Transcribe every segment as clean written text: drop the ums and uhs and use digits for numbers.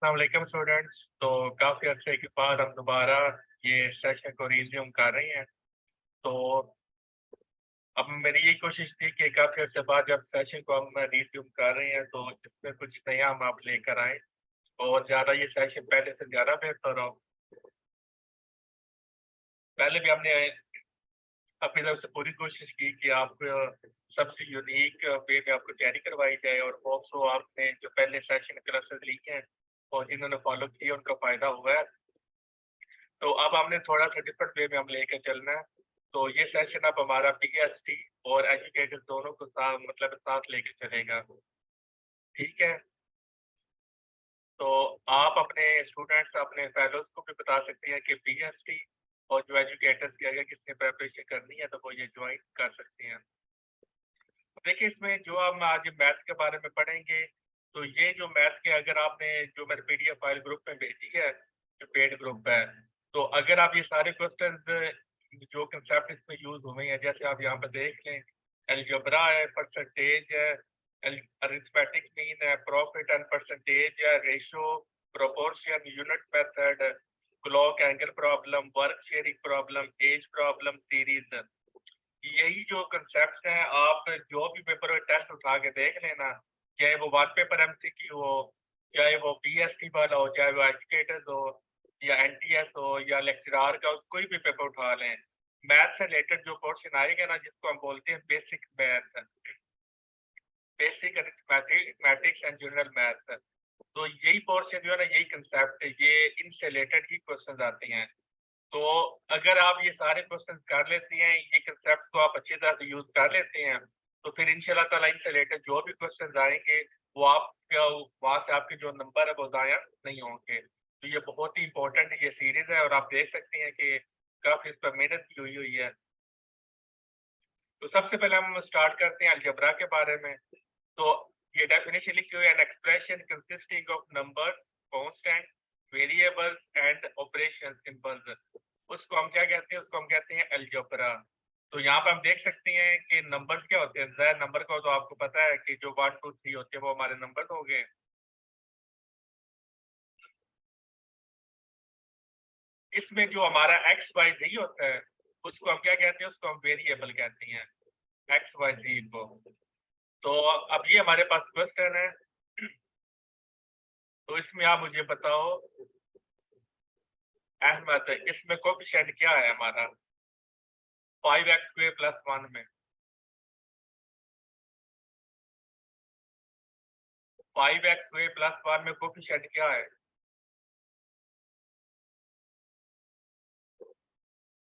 अस्सलाम स्टूडेंट्स। तो काफ़ी अर्से के बाद हम दोबारा ये सेशन को रिज्यूम कर रहे हैं। तो अब मेरी यही कोशिश थी कि काफ़ी अर्से बाद जब सेशन को हम रिज्यूम कर रहे हैं तो इसमें कुछ नया हम आप लेकर आएँ और ज़्यादा ये सेशन पहले से ज़्यादा बेहतर हो। पहले भी हमने अपनी तरफ से पूरी कोशिश की कि आप सबसे यूनिक वे में आपको तैयारी करवाई जाए और होप सो आपने जो पहले सेशन क्लासेस ली हैं और जिन्होंने फॉलो किया उनका फ़ायदा हुआ है। तो अब हमने थोड़ा-सा डिफरेंट वे में हम लेके चलना है। तो ये सेशन अब हमारा पीएचडी और एजुकेटर दोनों को साथ लेके चलेगा, ठीक है? तो आप अपने स्टूडेंट्स, अपने फेलोज़ को भी बता सकते हैं कि पीएचडी और जो एजुकेटर्स की अगर किसी ने प्रिपरेशन करनी है तो वो ये जॉइन कर सकते हैं। देखिए इसमें जो हम आज मैथ के बारे में पढ़ेंगे, तो ये जो मैथ के अगर आपने जो मैंने पीडीएफ फाइल ग्रुप में भेजी है, जो पेड ग्रुप है, तो अगर आप ये सारे क्वेश्चंस जो कांसेप्ट इसमें यूज़ हुए हैं, जैसे आप यहाँ पे देख लें, अलजेब्रा है, परसेंटेज है, अरिथमेटिक मीन है, प्रॉफिट एंड परसेंटेज है, ratio, proportion, unit method, clock angle problem, work sharing problem, age problem, series, यही जो कंसेप्ट हैं आप जो भी पेपर में टेस्ट उठा के देख लेना, चाहे वो वन पेपर एमसीक्यू हो, चाहे वो पीएसटी वाला हो, चाहे वो एजुकेटर्स हो या एनटीएस हो या लेक्चरार का कोई भी पेपर उठा लें। मैथ से रिलेटेड जो पोर्शन आएगा ना जिसको हम बोलते हैं basic math, basic arithmetics and general math, तो यही पोर्शन जो है ना यही कंसेप्ट है, ये इनसे रिलेटेड ही क्वेश्चंस आते हैं। तो अगर आप ये सारे क्वेश्चंस कर लेते हैं, ये कांसेप्ट को आप अच्छी तरह से यूज़ कर लेते हैं, तो फिर इंशाल्लाह ताला इनसे रिलेटेड जो भी क्वेश्चंस आएँगे, वो आपका वहाँ से आपके जो नंबर है वो ज़ाया नहीं होंगे। तो ये बहुत ही इम्पोर्टेंट ये सीरीज़ है और आप देख सकते हैं कि काफ़ी इस पर मेहनत की हुई है। तो सबसे पहले हम स्टार्ट करते हैं अलजेब्रा के बारे में। तो ये डेफिनेशन लिखी हुई है, an expression consisting of numbers, constant, variables and operation symbols, उसको हम क्या कहते हैं? उसको हम कहते हैं अलजेब्रा। तो यहाँ पे हम देख सकते हैं कि नंबर्स क्या होते हैं। ज़ाहिर नंबर का तो आपको पता है कि जो 1 2 3 होते हैं वो हमारे नंबर हो गए। इसमें जो हमारा एक्स वाई जी होता है उसको हम क्या कहते हैं? उसको हम वेरिएबल कहते हैं, एक्स वाई जी को। तो अब ये हमारे पास क्वेश्चन है, तो इसमें आप मुझे बताओ अहमद, इसमें कोएफिशिएंट क्या है हमारा 5x² प्लस 1 में? 5x² प्लस 1 में कोएफिशिएंट क्या है?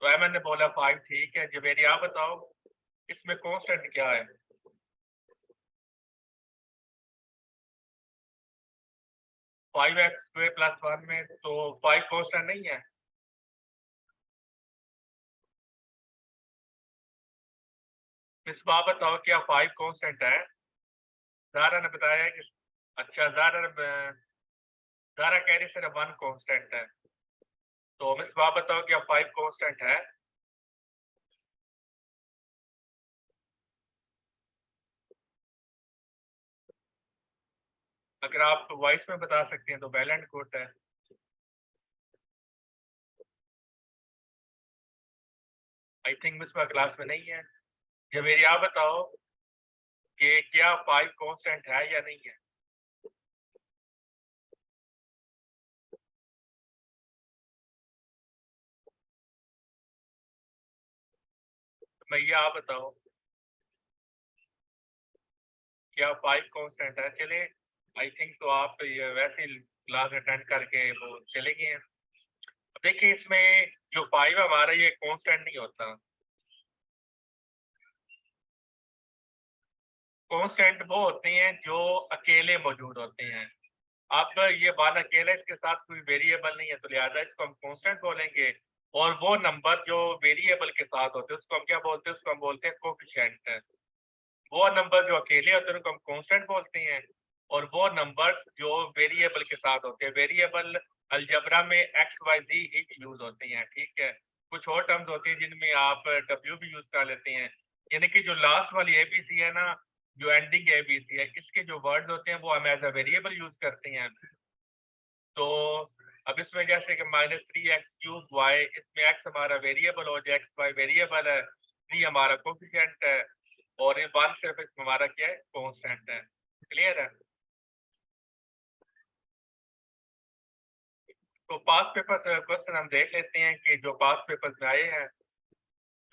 तो है मैंने बोला 5, ठीक है। जवेरी आप बताओ इसमें कांस्टेंट क्या है? 5x² प्लस 1 में तो 5 कांस्टेंट नहीं है? मिसबा बताओ क्या 5 कांस्टेंट है? ज़ारा ने बताया कि अच्छा, ज़ारा कह रही सिर्फ 1 कांस्टेंट है। तो मिसबा बताओ क्या 5 कांस्टेंट है? अगर आप वॉइस में बता सकते हैं तो वेल एंड गुड है। आई थिंक मिसबा क्लास में नहीं है। जवेरी आप बताओ कि क्या 5 कांस्टेंट है या नहीं है? मैया आप बताओ क्या 5 कांस्टेंट है? चलिए, आई थिंक तो आप ये वैसे ही क्लास अटेंड करके वो चले गए हैं। देखिए इसमें जो 5 हमारा ये कांस्टेंट नहीं होता। कांस्टेंट वो होते हैं जो अकेले मौजूद होते हैं। अब ये 1 अकेला, इसके साथ कोई वेरिएबल नहीं है, तो लिहाजा इसको हम कांस्टेंट बोलेंगे। और वो नंबर जो वेरिएबल के साथ होते हैं उसको हम क्या बोलते हैं? उसको हम बोलते हैं कोएफिशिएंट। वो नंबर जो अकेले होते हैं उनको हम कांस्टेंट बोलते हैं और वो नंबर्स जो वेरिएबल के साथ होते हैं, वेरिएबल अलजेब्रा में एक्स वाई जी ही यूज होते हैं, ठीक है। कुछ और टर्म्स होती हैं जिनमें आप डब्ल्यू भी यूज कर लेते हैं, यानी कि जो लास्ट वाली एबीसी है ना, जो एंडिंग एबीसी है, इसके जो वर्ड्स होते हैं वो हम एज अ वेरिएबल यूज करते हैं। तो अब इसमें जैसे कि -3x³ इसमें x हमारा वेरिएबल हो जाए, x y वेरिएबल है, 3 हमारा कोफिशिएंट है और ये 1 सिर्फ इसमें हमारा क्या है, कांस्टेंट है। क्लियर है? तो पास पेपर क्वेश्चन हम देख लेते हैं कि जो पास पेपर्स में आए हैं।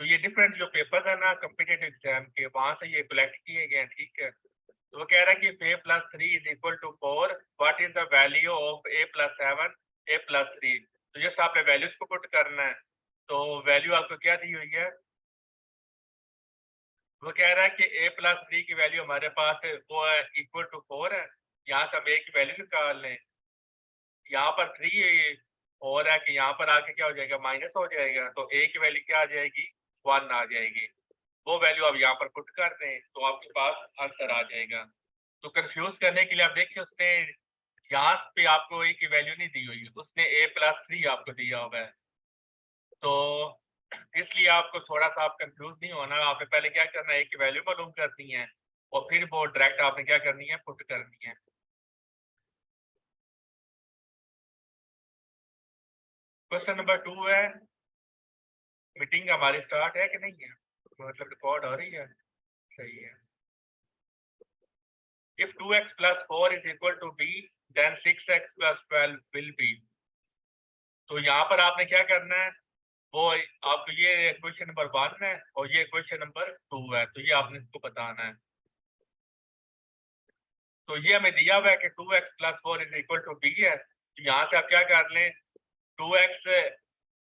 तो ये डिफरेंट जो पेपर्स है ना कॉम्पिटिटिव एग्जाम के, वहां से ये कलेक्ट किए गए हैं, ठीक है। तो वो कह रहा है कि a+3 is equal to 4, what is the value of a+7 a+3। तो जस्ट आपने वैल्यूज को पुट करना है। तो वैल्यू आपको क्या दी हुई है, वो कह रहा है कि a+3 की वैल्यू हमारे पास है, वो है इक्वल टू 4 है। यहाँ से हम a की वैल्यू निकाल लें, यहाँ पर 3 हो रहा है कि यहाँ पर आके क्या हो जाएगा, माइनस हो जाएगा। तो a की वैल्यू क्या आ जाएगी, 1 आ जाएगी। वो वैल्यू आप यहाँ पर पुट कर दें तो आपके पास आंसर आ जाएगा। तो कंफ्यूज करने के लिए आप देखिए, उसने यहाँ पे आपको a की वैल्यू नहीं दी हुई, उसने a+3 आपको दिया हुआ है। तो इसलिए आपको थोड़ा सा आप कंफ्यूज नहीं होना। आपने पहले क्या करना है, a की वैल्यू मालूम करनी है और फिर वो डायरेक्ट आपने क्या करनी है, पुट करनी है। क्वेश्चन नंबर 2 है, मीटिंग हमारी स्टार्ट है कि नहीं है, मतलब रिकॉर्ड हो रही है? सही है। If 2x plus 4 is equal to b, then 6x plus 12 will be। तो यहाँ पर आपने क्या करना है, वो आपको ये क्वेश्चन नंबर 1 है और ये क्वेश्चन नंबर 2 है, तो ये आपने इसको बताना है। तो ये हमें दिया हुआ है कि 2x plus 4 is equal to b है। तो यहाँ से आप क्या कर लें, 2x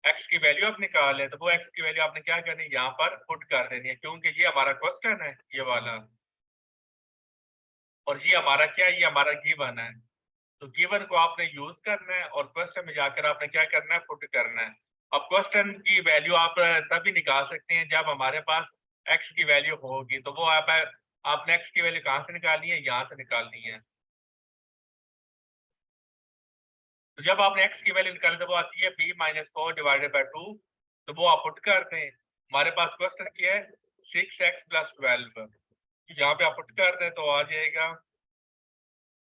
x की वैल्यू आप निकाल लें। तो वो x की वैल्यू आपने क्या करनी है, यहाँ पर पुट कर देनी है, क्योंकि ये हमारा क्वेश्चन है ये वाला, और ये हमारा क्या है, ये हमारा गिवन है। तो गिवन को आपने यूज करना है और क्वेश्चन में जाकर आपने क्या करना है, पुट करना है। अब क्वेश्चन की वैल्यू आप तभी निकाल सकते हैं जब हमारे पास x की वैल्यू होगी। तो वो आपने x की वैल्यू कहाँ से निकालनी है, यहाँ से निकालनी है। तो जब आपने x की वैल्यू निकाली तो वो आती है b-4 डिवाइडेड बाय 2। तो वो आप पुट करते हैं। हमारे पास क्वेश्चन क्या है, 6x plus 12। यहाँ पे आप पुट करते हैं तो आ जाएगा।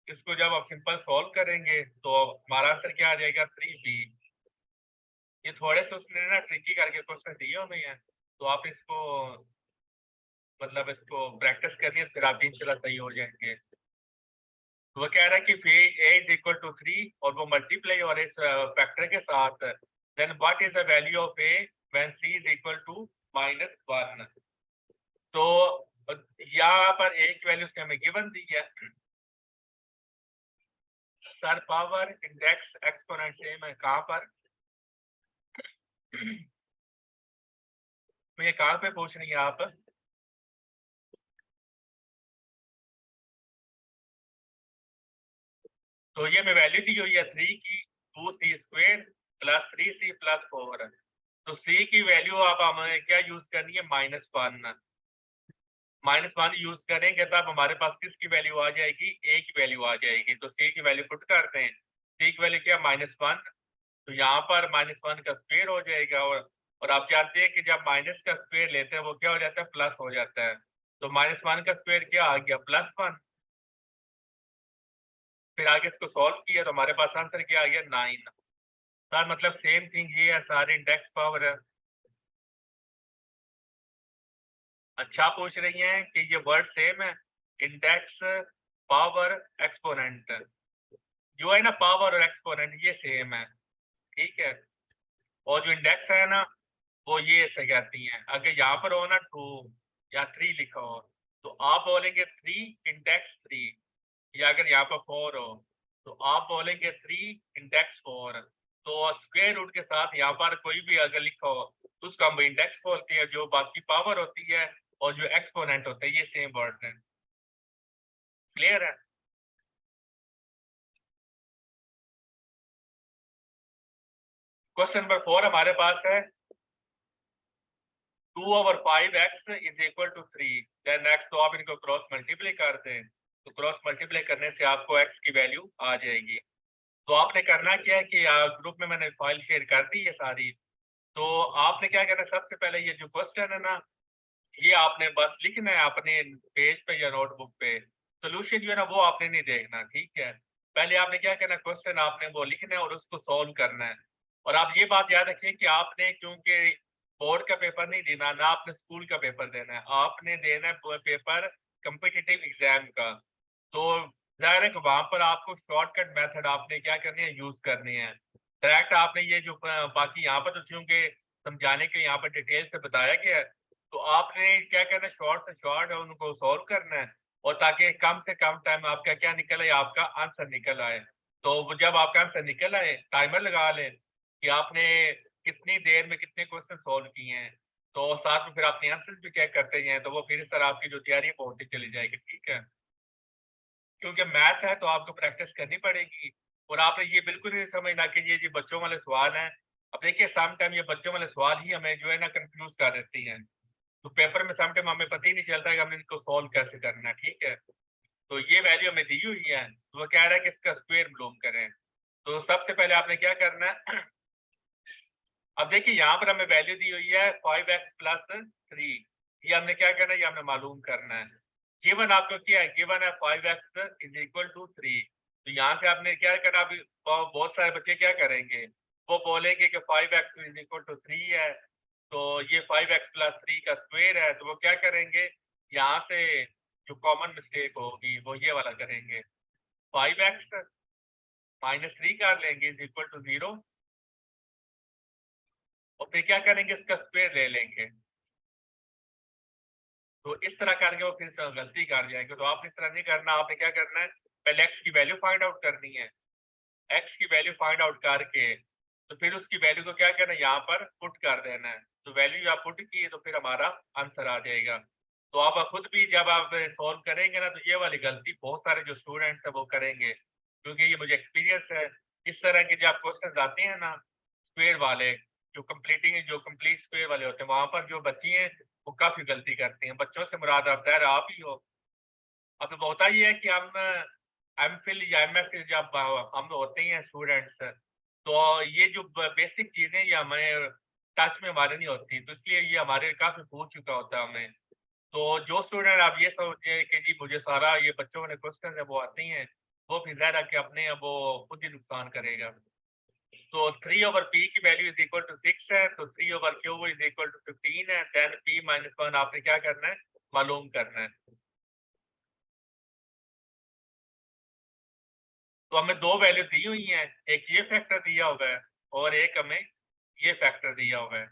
इसको जब आप सिंपल सॉल्व करेंगे तो हमारा आंसर क्या आ जाएगा, 3b। ये थोड़े से उसने ना ट्रिकी करके क्वेश्चन दिए हुए हैं, तो आप इसको मतलब इसको प्रैक्टिस करिए, फिर आप इंशाल्लाह सही हो जाएंगे। तो वो कह रहा है कि a इज इक्वल टू 3 और वो मल्टीप्लाई और इस फैक्टर के साथ, then what is the value of a when c is equal to -1। तो यहाँ पर a की वैल्यू हमें गिवन दी है sir, power index exponent same है कहाँ पर तो ये कहाँ पे पूछ रही है आप, तो ये मैं वैल्यू दी हुई है 3 की, 2c² प्लस 3c प्लस 4। तो c की वैल्यू आप हमें क्या यूज करनी है, -1। -1 यूज करेंगे तब हमारे पास किसकी वैल्यू आ जाएगी, a की वैल्यू आ जाएगी। तो c की वैल्यू पुट करते हैं, c की वैल्यू क्या, -1। तो यहाँ पर -1 का स्क्वायर हो जाएगा, और आप जानते हैं कि जब माइनस का स्क्वायर लेते हैं वो क्या हो जाता है, प्लस हो जाता है। तो -1 का स्क्वायर क्या आ गया, +1। फिर आगे इसको सॉल्व किया तो हमारे पास आंसर क्या आ गया, 9। सर मतलब सेम थिंग ये है, सारे इंडेक्स पावर है। अच्छा पूछ रही हैं कि ये वर्ड सेम है, इंडेक्स पावर एक्सपोनेंट, जो है ना पावर और एक्सपोनेंट ये सेम है, ठीक है। और जो इंडेक्स है ना वो ये ऐसे कहती हैं, अगर यहाँ पर हो ना 2 या 3 लिखा हो तो आप बोलेंगे 3 इंडेक्स 3, या अगर यहाँ पर 4 हो तो आप बोलेंगे 3 इंडेक्स 4। तो स्क्वायर रूट के साथ यहाँ पर कोई भी अगर लिखा हो तो उसका हम इंडेक्स बोलते हैं, जो बाकी पावर होती है और जो एक्सपोनेंट होते हैं ये सेम वर्ड है। क्लियर है? क्वेश्चन नंबर 4 हमारे पास है 2/5x is equal to 3, then x, तो आप इनको क्रॉस मल्टीप्लाई कर दें। तो क्रॉस मल्टीप्लाई करने से आपको x की वैल्यू आ जाएगी। तो आपने करना क्या है कि ग्रुप में मैंने फाइल शेयर कर दी है सारी। तो आपने क्या करना है, सबसे पहले ये जो क्वेश्चन है ना ये आपने बस लिखना है अपने पेज पे या नोटबुक पे। सोल्यूशन जो है ना वो आपने नहीं देखना, ठीक है। पहले आपने क्या करना है, क्वेश्चन आपने वो लिखना है और उसको सॉल्व करना है। और आप ये बात याद रखिए कि आपने क्योंकि बोर्ड का पेपर नहीं देना, ना आपने स्कूल का पेपर देना है, आपने देना है पेपर कॉम्पिटिटिव एग्जाम का। तो ज़ाहिर है कि वहाँ पर आपको शॉर्टकट मेथड आपने क्या करनी है, यूज़ करनी है। डायरेक्ट आपने ये जो बाकी यहाँ पर तो चूँकि समझाने के लिए यहाँ पर डिटेल से बताया गया है, तो आपने क्या करना है, शॉर्ट से शॉर्ट उनको सॉल्व करना है और ताकि कम से कम टाइम में आपका क्या निकल आए, आपका आंसर निकल आए। तो वो जब आपका आंसर निकल आए, टाइमर लगा लें कि आपने कितनी देर में कितने क्वेश्चन सॉल्व किए हैं। तो साथ में फिर अपने आंसर भी चेक करते जाएँ, तो वो फिर इस तरह आपकी जो तैयारी है वो होती चली जाएगी, ठीक है? क्योंकि मैथ है तो आपको प्रैक्टिस करनी पड़ेगी और आपने ये बिल्कुल नहीं समझना कि ये बच्चों वाले सवाल हैं। अब देखिए सम टाइम ये बच्चों वाले सवाल ही हमें जो है ना कन्फ्यूज़ कर देती हैं। तो पेपर में सम टाइम हमें पता ही नहीं चलता कि हमने इनको सॉल्व कैसे करना है, ठीक है? तो ये वैल्यू हमें दी हुई है, तो वो कह रहा है कि इसका स्क्वायर मालूम करें। तो सबसे पहले आपने क्या करना है, अब देखिए यहाँ पर हमें वैल्यू दी हुई है 5x प्लस 3। ये हमने क्या करना है, ये हमने मालूम करना है। गिवन आपको क्या है, गिवन है 5x इज इक्वल टू 3। तो यहाँ से आपने क्या करना, अभी बहुत सारे बच्चे क्या करेंगे, वो बोलेंगे कि 5x इज इक्वल टू 3 है, तो ये 5x प्लस 3 का स्क्वायर है। तो वो क्या करेंगे, यहाँ से जो कॉमन मिस्टेक होगी वो ये वाला करेंगे, 5x माइनस 3 कर लेंगे इज इक्वल टू 0 और फिर क्या करेंगे, इसका स्क्वायर ले लेंगे। तो इस तरह करके वो फिर गलती कर जाएँगे। तो आपने इस तरह नहीं करना, आपने क्या करना है, पहले x की वैल्यू फाइंड आउट करनी है। x की वैल्यू फाइंड आउट करके, तो फिर उसकी वैल्यू को क्या करना है, यहाँ पर पुट कर देना है। तो वैल्यू आप पुट की तो फिर हमारा आंसर आ जाएगा। तो आप खुद भी जब आप सॉल्व करेंगे ना, तो ये वाली गलती बहुत सारे जो स्टूडेंट्स हैं वो करेंगे। क्योंकि ये मुझे एक्सपीरियंस है, इस तरह के जब क्वेश्चंस आते हैं ना, स्क्वायर वाले, जो कंप्लीट स्क्वायर वाले होते हैं, वहाँ पर जो बच्ची हैं वो काफ़ी गलती करती हैं। बच्चों से मुराद आप ज़ाहिर आप ही हो। अब होता ये है कि हम एमफिल या एमएस जब हम होते हैं स्टूडेंट्स, तो ये जो बेसिक चीज़ें ये हमें टच में हमारे नहीं होती, तो इसलिए ये हमारे काफ़ी भूल चुका होता है हमें। तो जो स्टूडेंट आप ये सोचे कि जी मुझे सारा ये बच्चों वाले क्वेश्चन है वो आते ही हैं, वो फिर ज़ाहिर है कि अपने वो खुद ही नुकसान करेगा। तो 3 ओवर p की वैल्यू इज इक्वल टू 6 है, तो 3 over q is equal to 15 है, देन p माइनस 1 आपने क्या करना है, मालूम करना है। तो हमें दो वैल्यू दी हुई हैं, एक ये फैक्टर दिया हुआ है और एक हमें ये फैक्टर दिया हुआ है।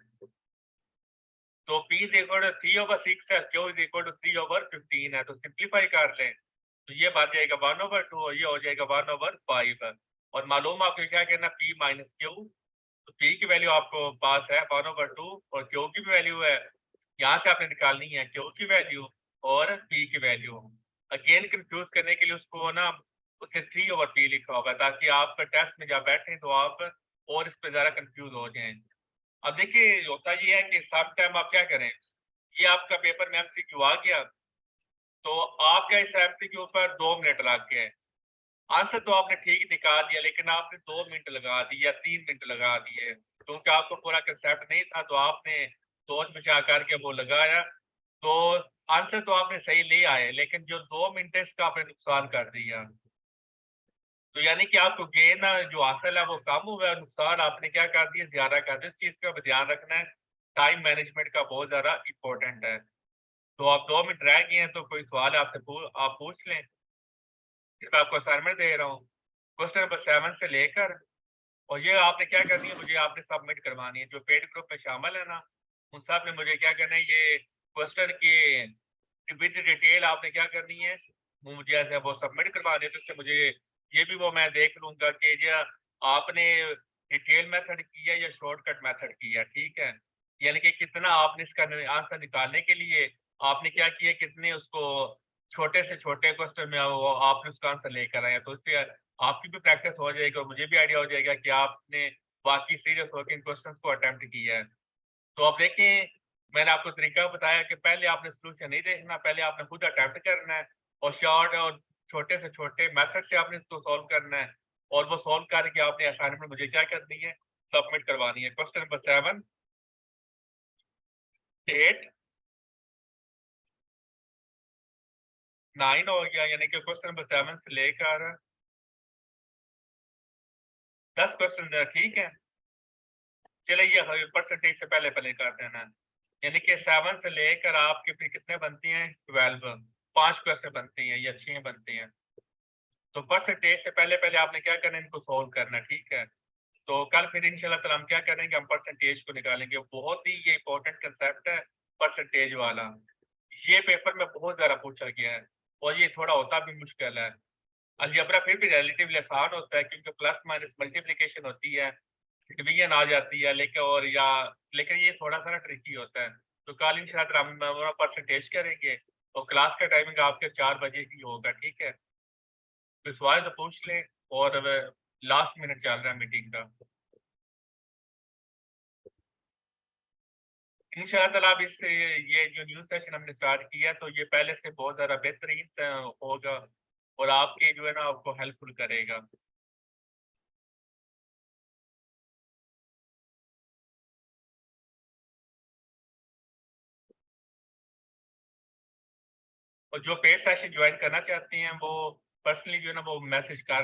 तो p is equal to 3 over 6 है, q is equal to 3 over 15 है, तो सिंप्लीफाई कर लें तो ये बन जाएगा 1 ओवर 2 और ये हो जाएगा 1 ओवर 5 है। और मालूम आपको क्या करना, p माइनस q। तो p की वैल्यू आपको पास है 1 ओवर 2 और q की भी वैल्यू है, यहाँ से आपने निकालनी है q की वैल्यू और p की वैल्यू। अगेन कंफ्यूज करने के लिए उसको ना उसने 3 ओवर p लिखा होगा, ताकि आप टेस्ट में जब बैठें तो आप और इस पे ज़्यादा कंफ्यूज हो जाएँ। अब देखिए होता ये है कि सम टाइम आप क्या करें, ये आपका पेपर में एमसीक्यू आ गया, तो आपका इस एमसीक्यू पर 2 मिनट लग गए। आंसर तो आपने ठीक निकाल दिया, लेकिन आपने 2 मिनट लगा दिए या 3 मिनट लगा दिए, क्योंकि आपको पूरा कंसेप्ट नहीं था, तो आपने सोच-विचार करके वो लगाया। तो आंसर तो आपने सही ले आए, लेकिन जो 2 मिनट है इसका आपने नुकसान कर दिया। तो यानी कि आपको गेन जो हासिल है वो कम हुआ है, नुकसान आपने क्या कर दिया, ज़्यादा कर दिया। इस चीज़ का भी ध्यान रखना है, टाइम मैनेजमेंट का बहुत ज़्यादा इम्पोर्टेंट है। तो आप 2 मिनट रह गए हैं, तो कोई सवाल आपसे आप पूछ लें, फिर मैं आपको असाइनमेंट दे रहा हूँ। क्वेश्चन नंबर 7 से लेकर, और ये आपने क्या करनी है, मुझे आपने सबमिट करवानी है। जो पेड ग्रुप में शामिल है ना, उन सब ने मुझे क्या करना है, ये क्वेश्चन की विद डिटेल आपने क्या करनी है, वो मुझे ऐसे वो सबमिट करवाने हैं, तो इससे मुझे ये भी वो मैं देख लूँगा कि जो आपने डिटेल मेथड किया है या शॉर्टकट मेथड किया है, ठीक है? यानी कि कितना आपने इसका आंसर निकालने के लिए आपने क्या किया, कितने उसको छोटे से छोटे क्वेश्चन में वो आपने उसका आंसर लेकर आए हैं। तो इससे आपकी भी प्रैक्टिस हो जाएगी और मुझे भी आइडिया हो जाएगा कि आपने वाक़ई सीरियस होके इन क्वेश्चंस को अटेम्प्ट किया है। तो अब देखें, मैंने आपको तरीका बताया कि पहले आपने सॉल्यूशन नहीं देखना, पहले आपने खुद अटेम्प्ट करना है और शॉर्ट और छोटे से छोटे मेथड से आपने इसको सॉल्व करना है और वो सॉल्व करके आपने असाइनमेंट मुझे क्या करनी है, सबमिट करवानी है। क्वेश्चन नंबर 7, 8, 9 हो गया, यानी कि क्वेश्चन नंबर 7 से लेकर 10 क्वेश्चन ठीक है। चलिए ये परसेंटेज से पहले पहले कर देना। यानी कि 7 से लेकर आपके फिर कितने बनती हैं 12, 5 क्वेश्चन बनती हैं या 6 बनती हैं। तो परसेंटेज से पहले पहले आपने क्या करना है, इनको सोल्व करना है, ठीक है। तो कल फिर इंशाल्लाह ताला हम क्या करेंगे, हम परसेंटेज को निकालेंगे। बहुत ही ये इंपॉर्टेंट कंसेप्ट है परसेंटेज वाला। ये पेपर में बहुत ज़्यादा पूछा गया है और ये थोड़ा होता भी मुश्किल है। अलजेब्रा फिर भी रिलेटिवली आसान होता है क्योंकि प्लस माइनस मल्टीप्लिकेशन होती है, डिवीजन आ जाती है, लेकिन ये थोड़ा-सा ना ट्रिकी होता है। तो कल इंशाल्लाह हम परसेंटेज करेंगे और क्लास का टाइमिंग आपके 4 बजे ही होगा, ठीक है? कोई सवाल तो पूछ लें और लास्ट मिनट चल रहा है मीटिंग का। इंशाअल्लाह ताला अब इससे ये जो न्यू सेशन हमने स्टार्ट किया है, तो ये पहले से बहुत ज़्यादा बेहतरीन होगा और आपके जो है ना आपको हेल्पफुल करेगा। और जो पेड सेशन जॉइन करना चाहती हैं, वो पर्सनली जो है ना वो मैसेज कर